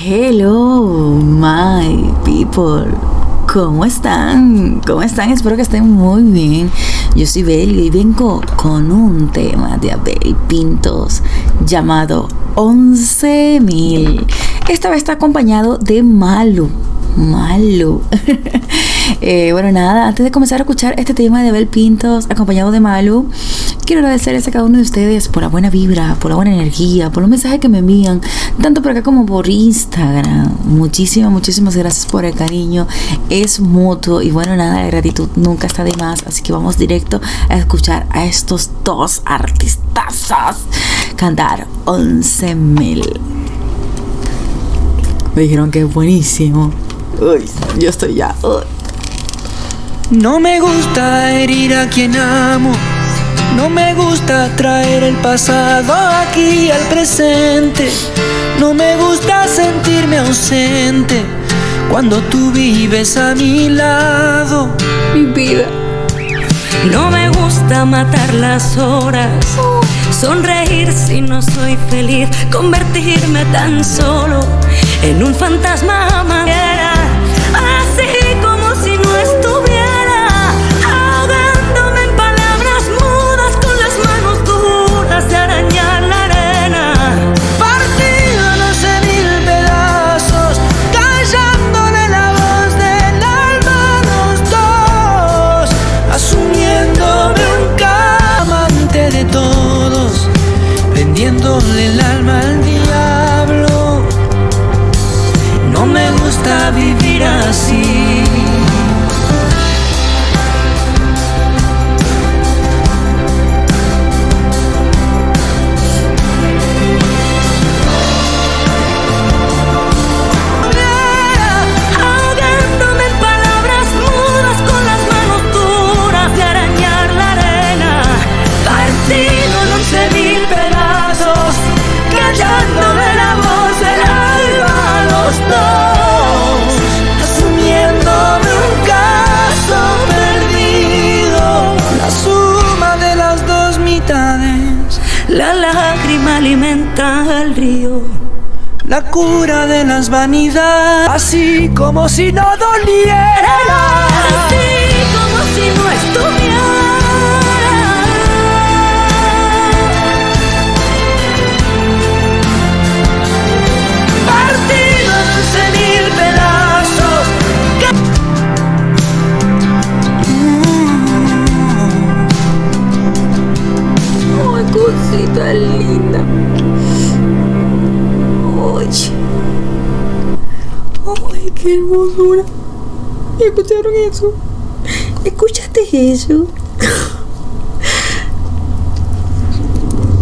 Hello, my people. ¿Cómo están? ¿Cómo están? Espero que estén muy bien. Yo soy Bel y vengo con un tema de Abel Pintos llamado 11,000. Esta vez está acompañado de Malu. Bueno, nada, antes de comenzar a escuchar este tema de Abel Pintos acompañado de Malu, quiero agradecerles a cada uno de ustedes por la buena vibra, por la buena energía, por los mensajes que me envían, tanto por acá como por Instagram. Muchísimas gracias por el cariño, es mutuo. Y bueno, nada, la gratitud nunca está de más, así que vamos directo a escuchar a estos dos artistazos cantar 11,000. Me dijeron que es buenísimo. Uy, yo estoy ya. No me gusta herir a quien amo. No me gusta traer el pasado aquí al presente. No me gusta sentirme ausente cuando tú vives a mi lado. Mi vida. No me gusta matar las horas, sonreír si no soy feliz, convertirme tan solo en un fantasma manera, así como si no estuviera, ahogándome en palabras mudas, con las manos duras de arañar la arena, Partido en 11,000 pedazos, callándole la voz del alma a los dos, asumiéndome un amante de todos, vendiéndole el alma al diablo. No me gusta vivir así. ahogándome en palabras mudas, con las manos duras de arañar la arena, partido en 11,000 pedazos, callándole la voz del alma a los dos, Asumiéndome un caso perdido, la suma de las dos mitades, la lágrima alimenta al río, la cura de las vanidades, así como si no doliera. así como si no estuviera. Partido en 11,000 pedazos. Ay, cosita linda. Ay, qué hermosura. ¿Escucharon eso? ¿Escuchaste eso?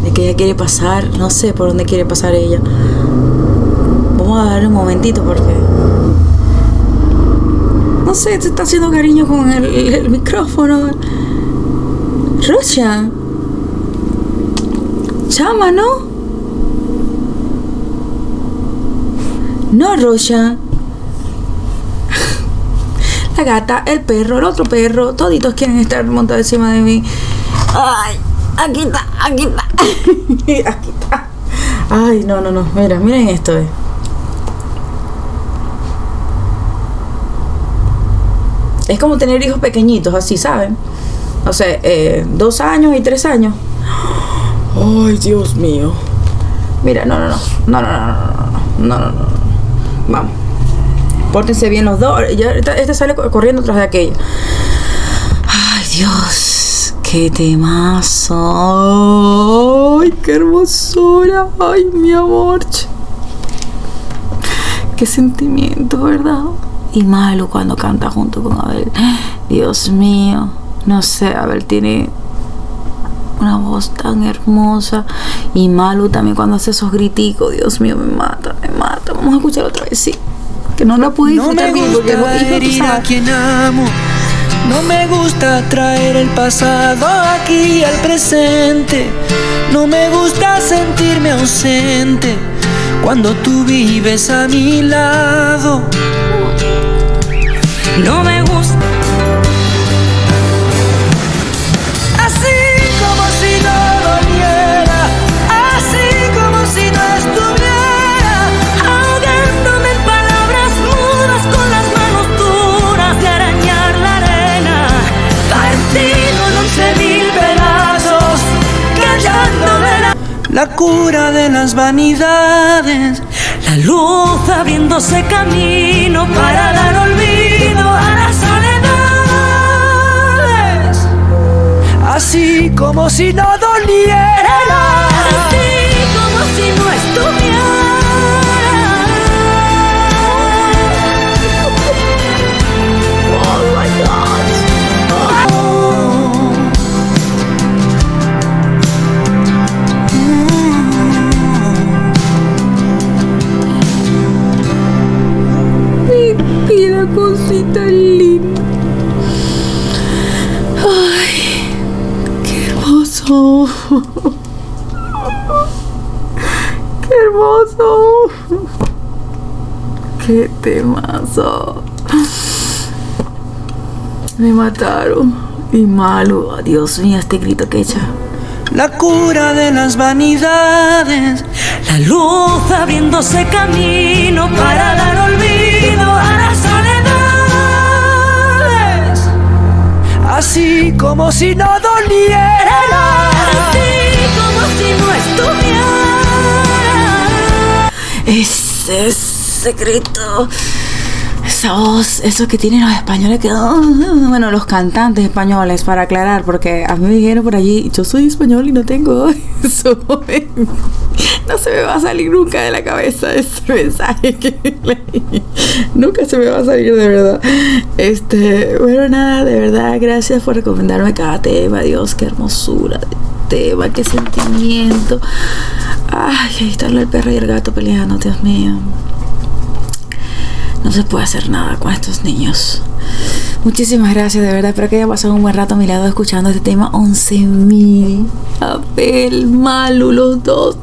De que ella quiere pasar, no sé por dónde quiere pasar ella. Vamos a darle un momentito porque no sé, se está haciendo cariño con el micrófono. Rocha, chama, ¿no? No, Rocha. La gata, el perro, el otro perro, toditos quieren estar montados encima de mí. Ay, aquí está. Aquí está. Ay, no. Miren esto, Es como tener hijos pequeñitos, así, ¿saben? O sea, 2 años y 3 años. Ay, Dios mío. Mira, no. Vamos. Pórtense bien los dos. Ya, este sale corriendo tras de aquella. Ay, Dios. Qué temazo. Ay, qué hermosura. Ay, mi amor. Qué sentimiento, ¿verdad? Y Malu cuando canta junto con Abel. Dios mío. No sé, Abel tiene una voz tan hermosa. Y Malu también cuando hace esos griticos. Dios mío, me mata. Vamos a escuchar otra vez, sí. Que no la pude disfrutar bien porque herir a quien amo. No me gusta traer el pasado aquí al presente. No me gusta sentirme ausente cuando tú vives a mi lado. No me gusta. Así como si no doliera, así como si no estuviera, Ahogando cura de las vanidades, la luz abriéndose camino para dar olvido a las soledades. así como si no doliera, Así como si no estuviera. Oh my God. Mira, cosita linda. Ay, qué hermoso. Qué hermoso. Qué temazo. Me mataron. Y malo. Dios mío, este grito que echa. la cura de las vanidades, La luz abriéndose camino para dar olvido a las soledades. así como si no doliera, Así como si no estuviera. Ese grito, esa voz, eso que tienen los españoles que... bueno, los cantantes españoles, para aclarar, porque a mí me dijeron por allí, yo soy español y no tengo eso. No se me va a salir nunca de la cabeza ese mensaje que leí. Nunca se me va a salir, de verdad. Bueno, nada, de verdad, gracias por recomendarme cada tema. Dios, qué hermosura de tema, qué sentimiento. Ay, ahí están el perro y el gato peleando, Dios mío. No se puede hacer nada con estos niños. Muchísimas gracias, de verdad. Espero que haya pasado un buen rato a mi lado escuchando este tema. 11.000. Abel, Malu, los dos.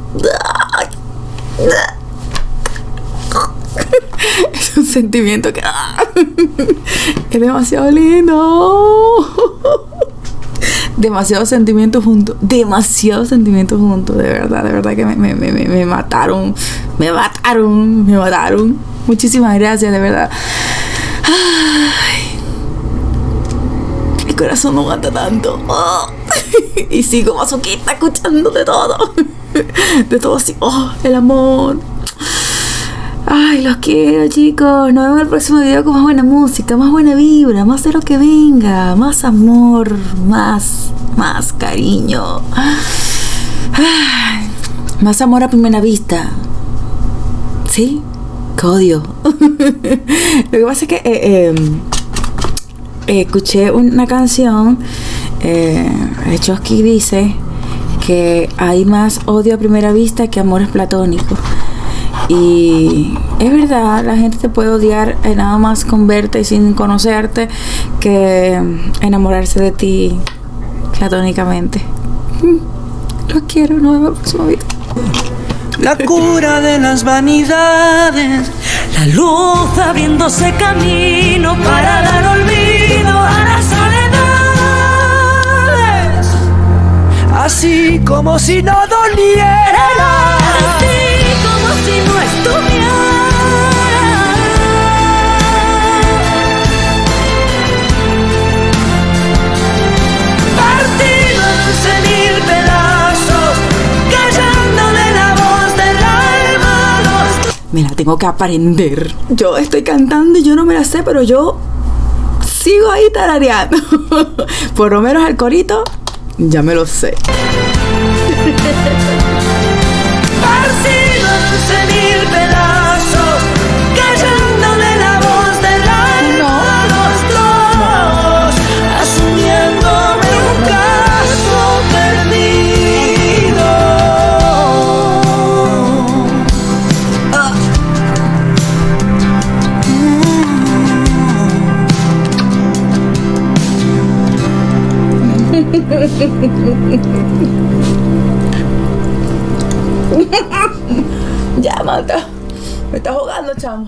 Es un sentimiento que... es demasiado lindo. Demasiados sentimientos juntos. Demasiados sentimientos juntos. De verdad que me mataron. Me mataron. Muchísimas gracias, de verdad. Ay, mi corazón no aguanta tanto. Y sigo masoquista escuchando de todo. De todo así. El amor. Ay, los quiero, chicos. Nos vemos en el próximo video con más buena música, más buena vibra, más de lo que venga, más amor, más cariño. Ay, más amor a primera vista. ¿Sí? ¡Qué odio! Lo que pasa es que escuché una canción. Chosky dice que hay más odio a primera vista que amores platónicos. Y es verdad, la gente te puede odiar nada más con verte y sin conocerte, que enamorarse de ti platónicamente. Los quiero, nos vemos en el próximo video. la cura de las vanidades, La luz abriéndose camino para dar olvido a las soledades. así como si no doliera, Así como si no estuviera. partido en 11.000 pedazos, callándole la voz del alma a los Me la tengo que aprender. Yo estoy cantando y yo no me la sé, pero yo sigo ahí tarareando. Por lo menos el corito ya me lo sé. partido en 11.000 pedazos, callándole la voz del alma a los dos, asumiéndome un caso perdido. Ya, mata. Me está jugando, chamo.